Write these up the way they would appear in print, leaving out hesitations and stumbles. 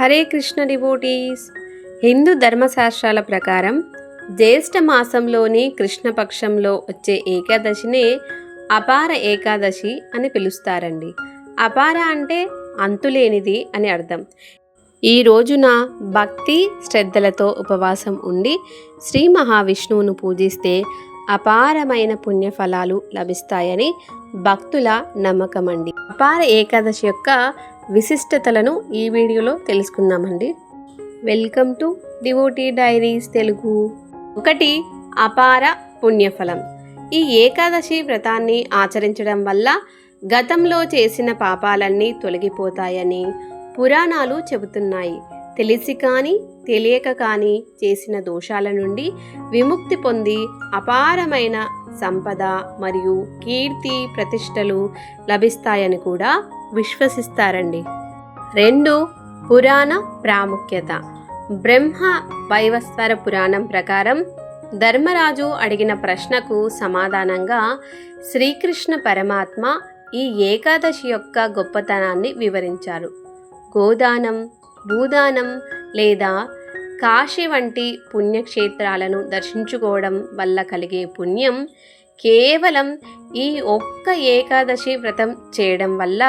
Hare Krishna devotees. Hindu ధర్మశాస్త్రాల ప్రకారం జ్యేష్ఠ మాసంలోని కృష్ణపక్షంలో వచ్చే ఏకాదశినే అపార ఏకాదశి అని పిలుస్తారండి. అపార అంటే అంతులేనిది అని అర్థం. ఈ రోజున భక్తి శ్రద్ధలతో ఉపవాసం ఉండి శ్రీ మహావిష్ణువును పూజిస్తే అపారమైన పుణ్యఫలాలు లభిస్తాయని భక్తుల నమ్మకమండి. అపార ఏకాదశి యొక్క విశిష్టతలను ఈ వీడియోలో తెలుసుకుందామండి. Welcome to devotee diaries Telugu. 1. అపార పుణ్యఫలం. ఈ ఏకాదశి వ్రతాన్ని ఆచరించడం వల్ల గతంలో చేసిన పాపాలన్నీ తొలగిపోతాయని పురాణాలు చెబుతున్నాయి. తెలిసి కానీ తెలియక కానీ చేసిన దోషాల నుండి విముక్తి పొంది అపారమైన సంపద మరియు కీర్తి ప్రతిష్టలు లభిస్తాయని కూడా విశ్వసిస్తారండి. 2. పురాణ ప్రాముఖ్యత. బ్రహ్మ వైవస్వర పురాణం ప్రకారం ధర్మరాజు అడిగిన ప్రశ్నకు సమాధానంగా శ్రీకృష్ణ పరమాత్మ ఈ ఏకాదశి యొక్క గొప్పతనాన్ని వివరించారు. గోదానం, భూదానం లేదా కాశీ వంటి పుణ్యక్షేత్రాలను దర్శించుకోవడం వల్ల కలిగే పుణ్యం కేవలం ఈ ఒక్క ఏకాదశి వ్రతం చేయడం వల్ల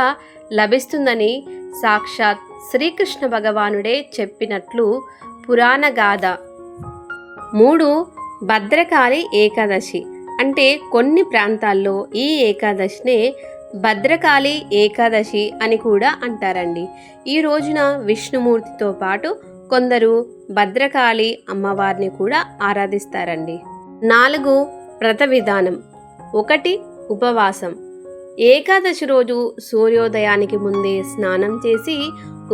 లభిస్తుందని సాక్షాత్ శ్రీకృష్ణ భగవానుడే చెప్పినట్లు పురాణ గాథ. 3. భద్రకాళి ఏకాదశి. అంటే కొన్ని ప్రాంతాల్లో ఈ ఏకాదశినే భద్రకాళి ఏకాదశి అని కూడా అంటారండి. ఈ రోజున విష్ణుమూర్తితో పాటు కొందరు భద్రకాళి అమ్మవారిని కూడా ఆరాధిస్తారండి. 4. వ్రత విధానం. 1. ఉపవాసం. ఏకాదశి రోజు సూర్యోదయానికి ముందే స్నానం చేసి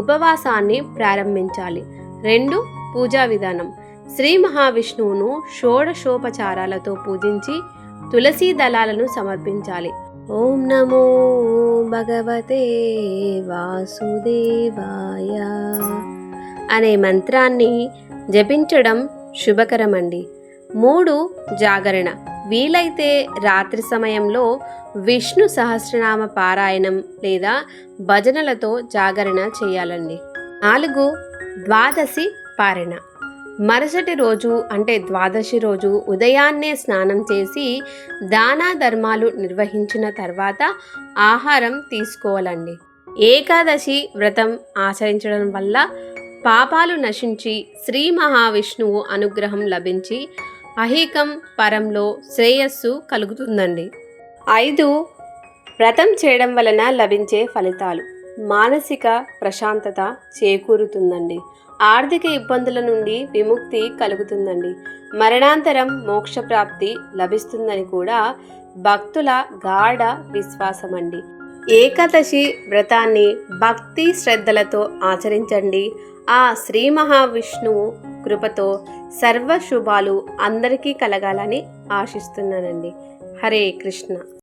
ఉపవాసాన్ని ప్రారంభించాలి. 2. పూజా విధానం. శ్రీ మహావిష్ణువును షోడశోపచారాలతో పూజించి తులసీ దళాలను సమర్పించాలి. ఓం నమో భగవతే వాసుదేవాయ అనే మంత్రాన్ని జపించడం శుభకరమండి. 3. జాగరణ. వీలైతే రాత్రి సమయంలో విష్ణు సహస్రనామ పారాయణం లేదా భజనలతో జాగరణ చేయాలండి. 4. ద్వాదశి పారణ. మరుసటి రోజు అంటే ద్వాదశి రోజు ఉదయాన్నే స్నానం చేసి దాన ధర్మాలు నిర్వహించిన తర్వాత ఆహారం తీసుకోవాలండి. ఏకాదశి వ్రతం ఆచరించడం వల్ల పాపాలు నశించి శ్రీ మహావిష్ణువు అనుగ్రహం లభించి అహికం పరంలో శ్రేయస్సు కలుగుతుందండి. 5. వ్రతం చేయడం వలన లభించే ఫలితాలు. మానసిక ప్రశాంతత చేకూరుతుందండి. ఆర్థిక ఇబ్బందుల నుండి విముక్తి కలుగుతుందండి. మరణాంతరం మోక్షప్రాప్తి లభిస్తుందని కూడా భక్తుల గాఢ విశ్వాసమండి. ఏకాదశి వ్రతాన్ని భక్తి శ్రద్ధలతో ఆచరించండి. ఆ శ్రీ మహావిష్ణువు కృపతో సర్వ శుభాలు అందరికీ కలగాలని ఆశిస్తున్నానండి. హరే కృష్ణ.